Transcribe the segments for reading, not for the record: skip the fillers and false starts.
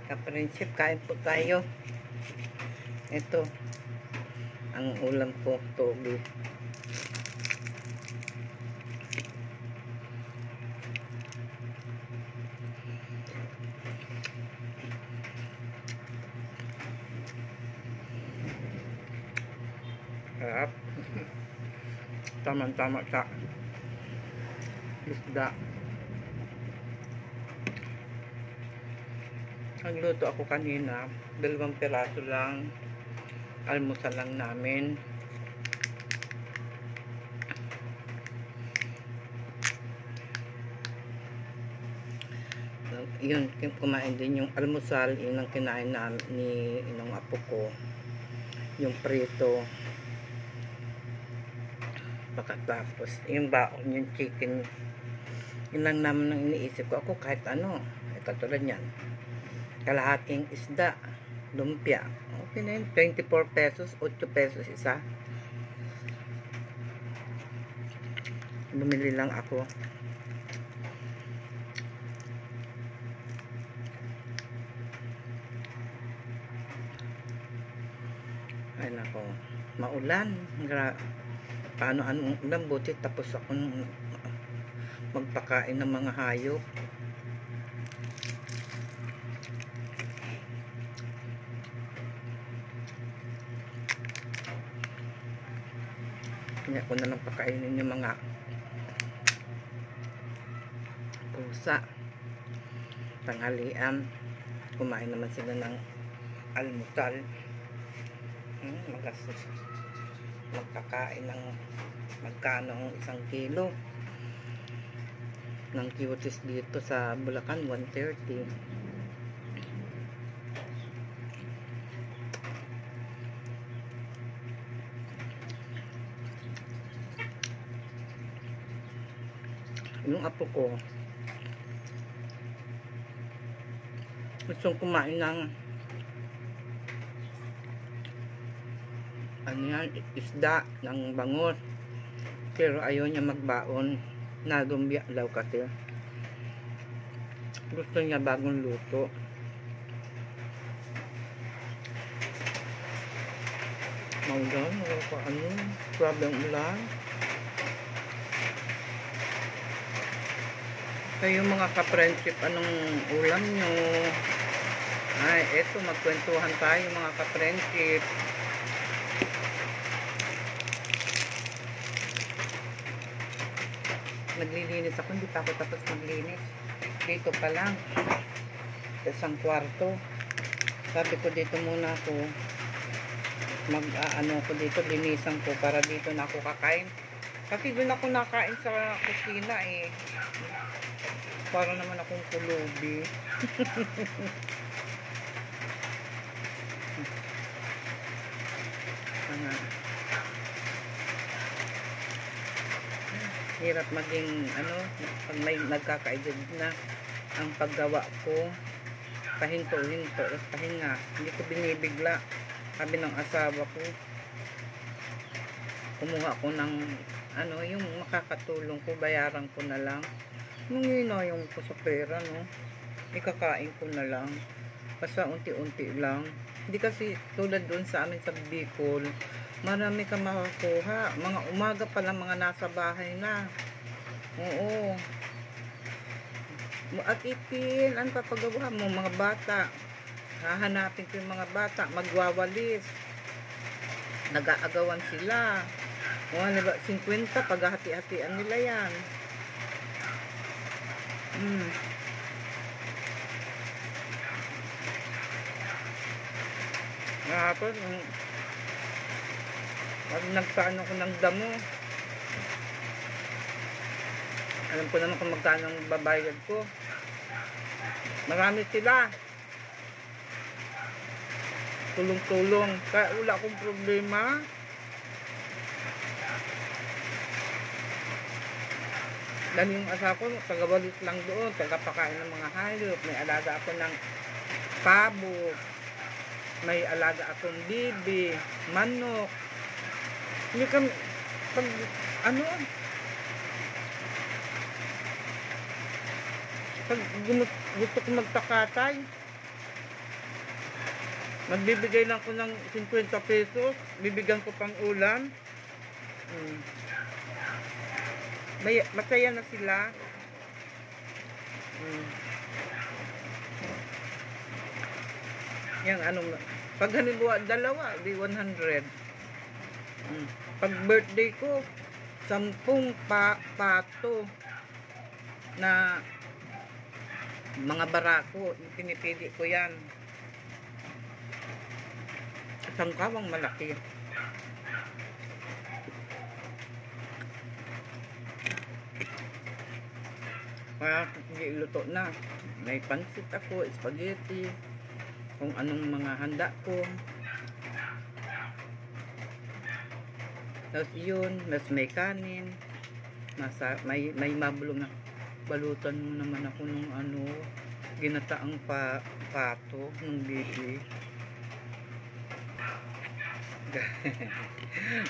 Ka-friendship, kain po tayo. Ito, ang ulam ko, togi. Sarap. Tama-tama sa isda. Nagluto ako kanina, 2 piraso lang. Almusal lang namin. Yun, kumain din yung almusal. Yun ang kinain na ni inong apo ko. Yung prito. Pagkatapos, yung baon, yung chicken. Yun lang naman ang iniisip ko. Ako kahit ano, katulad yan. Kalahating isda, lumpia. Okay na yun, 24 pesos, 8 pesos isa. Bumili lang ako. Ay nako, maulan. Paano anong ulan, buti tapos ako magpakain ng mga hayop. Kaya ako na lang pakainin yung mga pusa. Tanghalian, kumain naman sila ng almusal. Magkakain ng magkano 1 kilo ng cuties dito sa Bulacan, 130. Yung apo ko gustong kumain ng ano yan, isda ng bangus, pero ayaw niya magbaon na lumpia daw kasi gusto niya bagong luto. Maulan, ano, grabe ang ulan. Kayo mga ka-friendship, anong ulam nyo? Ay, eto, magkwentuhan tayo mga ka-friendship. Naglilinis ako, hindi pa ako tapos maglinis. Dito pa lang, sa isang kwarto. Sabi ko dito muna ako, ano ko dito, linisan ko para dito na ako kakain. Kasi doon ako nakain sa kusina eh. Para naman akong kulubi. Hirap maging ano, pag may nagkakaedad na ang paggawa ko, pahinto-hinto, pahinga, hindi ko binibigla. Sabi ng asawa ko, kumuha ko ng ano, yung makakatulong ko, bayaran ko na lang. Nung yung ko sa pera, no, ikakain ko na lang, basta unti-unti lang. Hindi kasi tulad doon sa amin sa Bicol, marami ka makakuha. Mga umaga pa lang mga nasa bahay na. Oo. At ipin, ano papagawa mo? Mga bata. Hahanapin ko yung mga bata. Magwawalis. Nag-aagawan sila. O, 50, paghahati-hatian nila yan. Tapos, pag nagpaano ko ng damo, alam ko naman kung magkano ang babayad ko. Marami sila. Tulong-tulong. Kaya wala akong problema. Dahil yung asawa ko, tagabalit lang doon, tagapakain ng mga hayop. May alaga ako ng pabo. May alaga akong bibi, manok. Hindi kami, pag, ano, pag gusto ko magtakatay, Magbibigay lang ko ng 50 pesos. Bibigyan ko pang ulam. Masaya na sila. Yung anong, pag halimbawa dalawa, di 100. Pag birthday ko, 10 pato na mga barako, pinipili ko yan. Sangkawang malaki. Kaya hindi iluto na. May pansit ako, spaghetti, kung anong mga handa ko. Tapos yun, mas may kanin. May mabulong na. Balutan mo naman ako nung ano, ginataang pato ng baby.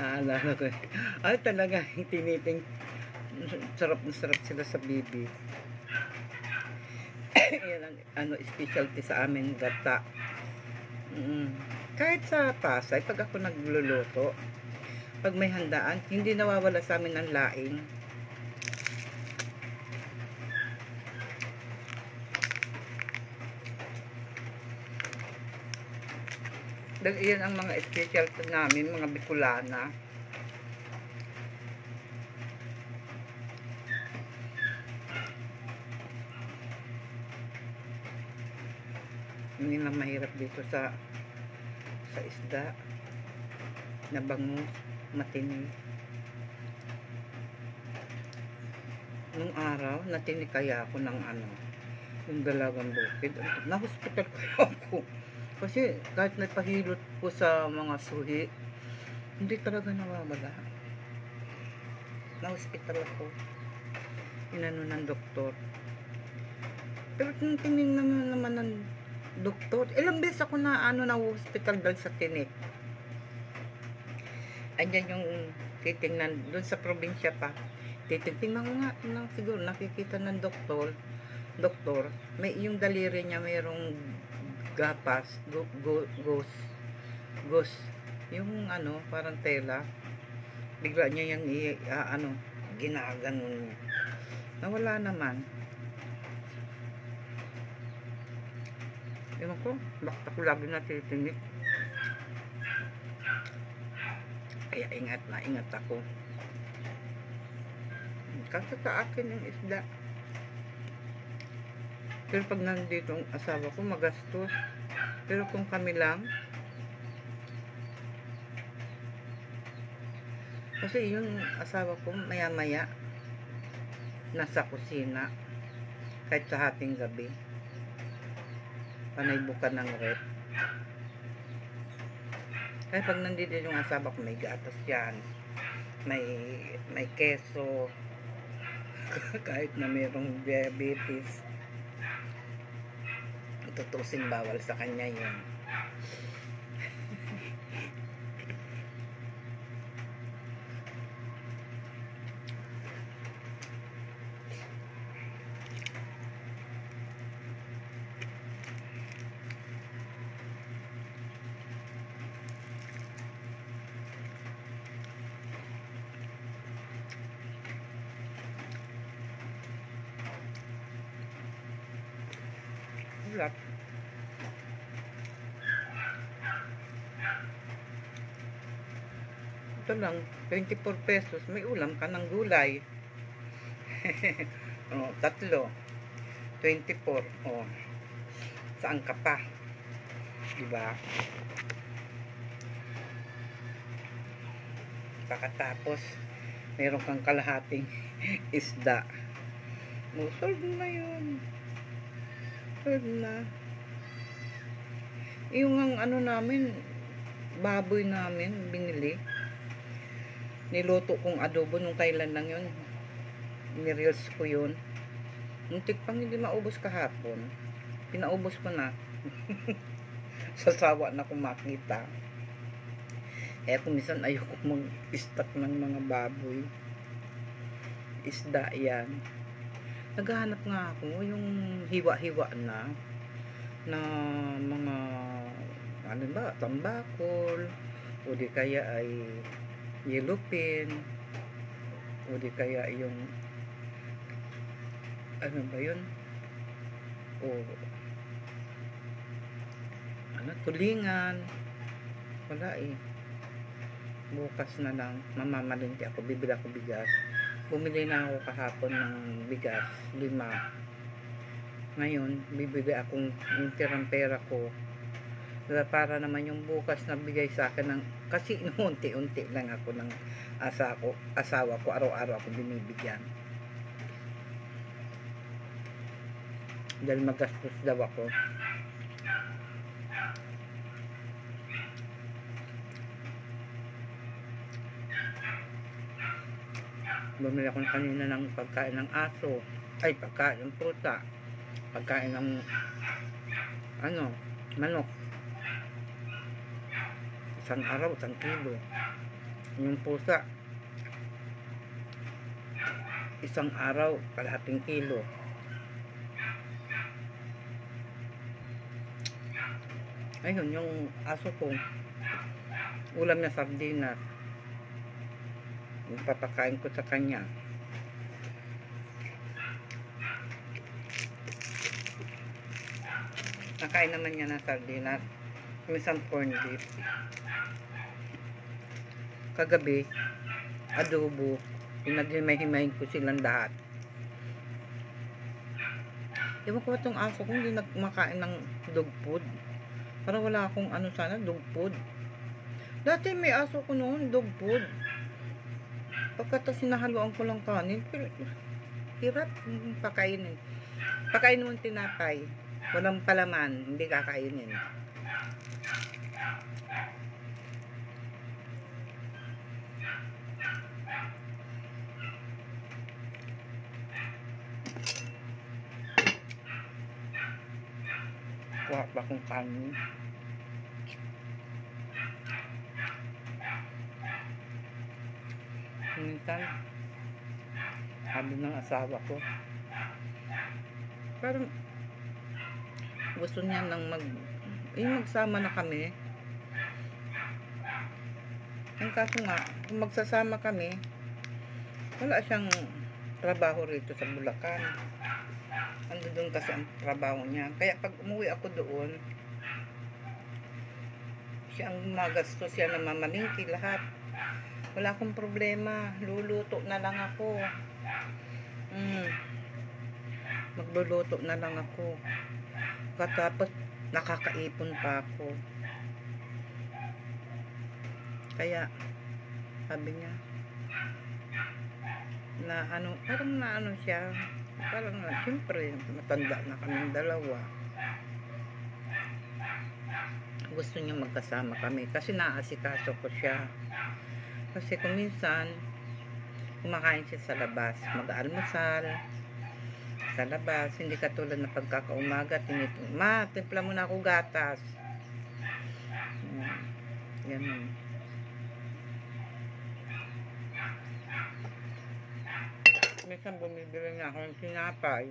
Naalala ko. Ay talaga, tiniting. Sarap na sarap sila sa baby. Yan ang ano, specialty sa amin, gata. Kahit sa Pasay, pag ako nagluluto, pag may handaan, hindi nawawala sa amin ang laing. Dahil iyan ang mga specialty namin, mga Bicolana. Hindi lang mahirap dito sa isda na bangus, matinig. Nung araw, natinig kaya ako ng ano, yung dalagang bukid. Na-hospital kaya ako. Kasi kahit nagpahilot po sa mga suhi, hindi talaga nawawala. Na-hospital ako. Inano ng doktor. Pero kung tinignan naman ng doktor, ilang beses ako na hospital dahil sa tinik. Andyan yung titingnan doon sa probinsya pa. Titingnan ko nga siguro nakikita ng doktor, may yung daliri niya mayroong gapas, gos, yung ano, parang tela. Bigla niya yung ginaganon. Nawala naman. Ewan ko, bakit ako lagi natitinik. Kaya ingat ako. Kasi sa akin yung isda. Pero pag nandito ang asawa ko, magastos. Pero kung kami lang, kasi yung asawa ko maya-maya nasa kusina kahit sa hating gabi. Panay buka ng rep. Kaya pag nandito yung asawa ko, may gatas yan. May keso. Kahit na mayroong diabetes. Tutusin bawal sa kanya yun. Ulat. Ito lang, 24 pesos. May ulam ka ng gulay. Oh, 3. 24. Oh. Saan ka pa? Diba? Pagkatapos, meron kang kalahating isda. Oh, solve na yun. Solve na. Yung ano namin, baboy namin, binili. Niluto kong adobo nung kailan lang yun. Nireels ko yun. Muntik pang hindi maubos kahapon. Pinaubos ko na. Sasawa na kung makita. Eh kung minsan ayoko mag-stock ng mga baboy. Isda yan. Naghahanap nga ako yung hiwa-hiwa na mga ano ba, tambakol, o di kaya ay yellow pin, o di kaya yung ano ba yun, o ano, tulingan. Wala eh. Bukas na lang mamamalingki ako, bibili ako bigas. Bumili na ako kahapon ng bigas 5. Ngayon bibili akong yung tirang pera ko para naman yung bukas na bigay sa akin ng, kasi unti-unti lang ako ng asawa ko, araw-araw ako binibigyan dahil magastos daw ako. Bumili ako kanina ng pagkain ng aso, ay pagkain ng pusa, pagkain ng ano, manok. Isang araw, 1 kilo. Yung pusa, isang araw, 1/2 kilo. Ayun, yung aso ko, ulam na sardinas. Yung papakain ko sa kanya. Nakain naman niya ng sardinas. Yung isang corn beef. Kagabi, adobo. Pinaghimahimahin ko silang lahat. Ewan ko ba itong aso ko hindi nagmakain ng dog food. Parang wala akong ano sana, dog food. Dati may aso ko noon, dog food. Pagkatapos sinahaluan ko lang kanin, hirap pakainin. Pakainin mo tinapay, walang palaman, hindi kakainin. Kuha pa kong kanin. Minsan, sabi ng asawa ko, parang gusto niya nang magsama na kami. Ang kaso nga, kung magsasama kami, wala siyang trabaho rito sa Bulacan. Ando doon kasi ang trabaho niya. Kaya pag umuwi ako doon, siya ang magastos, siya na mamalingki lahat. Wala akong problema. Luluto na lang ako. Magluluto na lang ako. Katapos, nakakaipon pa ako. Kaya, sabi niya, na ano, parang na ano siya, parang na, siyempre, matanda na kaming dalawa. Gusto niya magkasama kami kasi naasikaso ko siya. Kasi kung minsan, kumakain siya sa labas, mag-almusal sa labas, hindi katulad na pagkakaumaga, ma, timpla mo na ako gatas. Ganun. Minsan bumibili niya ako ng sinapay.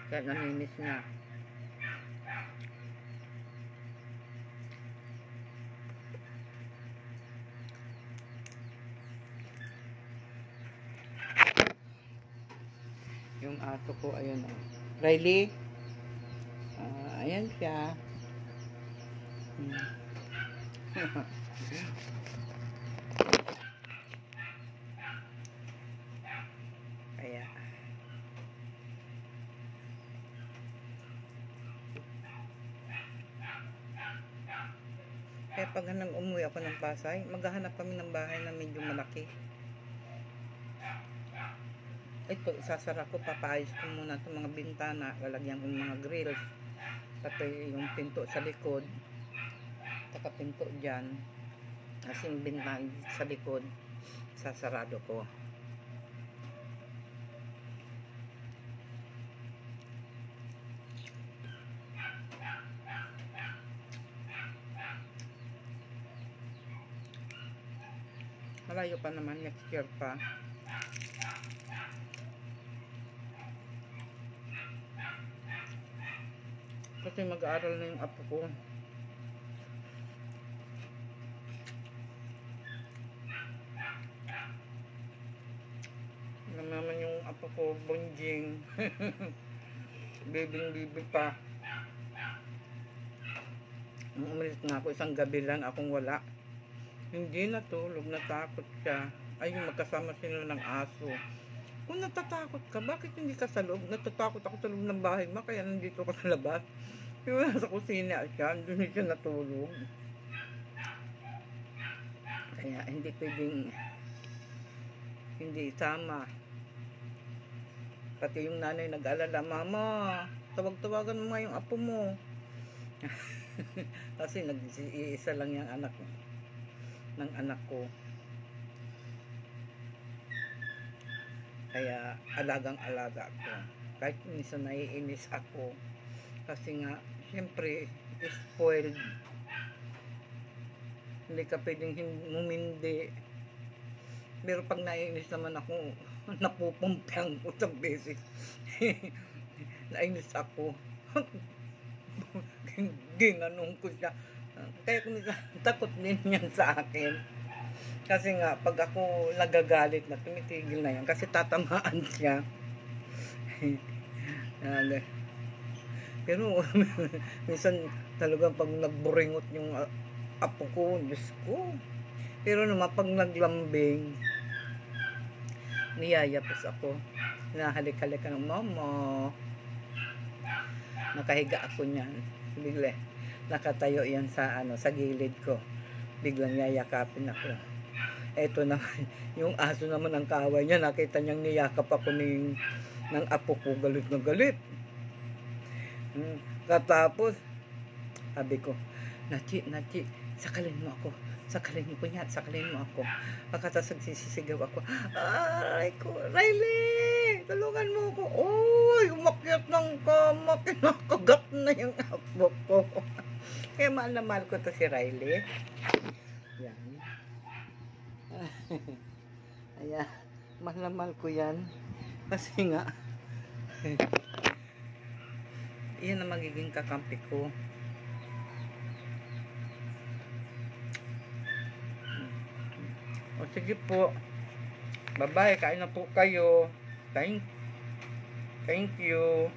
Kaya namimiss niya. Yung aso ko, ayun o. Riley. Ayan siya. Kaya. Kaya pag umuwi ako ng Pasay, maghahanap kami ng bahay na medyo malaki. Ito, isasara ko, papaayos ko muna itong mga bintana, lalagyan ko mga grills, pati yung pinto sa likod, taka pinto dyan, kasi yung bintana sa likod, sasarado ko. Malayo pa naman, next year pa. Kasi mag-aaral na yung apo ko. Naman yung apo ko, bonjing. Bibing-bibi pa. Umalis nga ako, isang gabi lang akong wala. Hindi natulog, natakot siya. Ayun, magkasama sila ng aso. Kung natatakot ka, bakit hindi ka sa loob? Natatakot ako sa loob ng bahay mo, kaya nandito ko sa labas. Yung nasa kusina siya, doon siya natulog. Kaya hindi pwedeng hindi isama. Pati yung nanay nag-alala, Mama, tawag-tawagan mo nga yung apo mo. Kasi nag-iisa lang yung anak ng anak ko. Kaya alagang-alaga ko. Kahit minsan naiinis ako. Kasi nga, siyempre, spoiled. Hindi ka pwedeng humindi. Pero pag naiinis naman ako, napupumpiang ko sa beses. Nainis ako. Ginanong ko siya. Kaya kung takot din yan sa akin. Kasi nga, pag ako nagagalit na, tumitigil na yan. Kasi tatamaan siya. Pero, minsan talagang pag nagburingot yung apo ko, Diyos ko. Pero naman, pag naglambing, niyayapos ako. Nahalik-halik ka ng Mama. Nakahiga ako niyan. Bigla, nakatayo yan sa, sa gilid ko. Biglang yayakapin ako. Eto naman, yung aso naman ang kaaway niya, nakita niyang niyakap ako ng apo ko, galit na galit. Katapos, sabi ko, Nachi, sakalin mo ako. Sakalin mo ako. Pagkatas nagsisigaw ako, aray ko, Riley, tulungan mo ako. Oy, umakyat ng kama, kinakagat na yung apo ko. Kaya mahal na mahal ko to si Riley. Yan. Ayan, mahal na mahal ko yan. Kasi nga, yan ang magiging kakampi ko. O sige po. Bye-bye. Kain na po kayo. Thank you.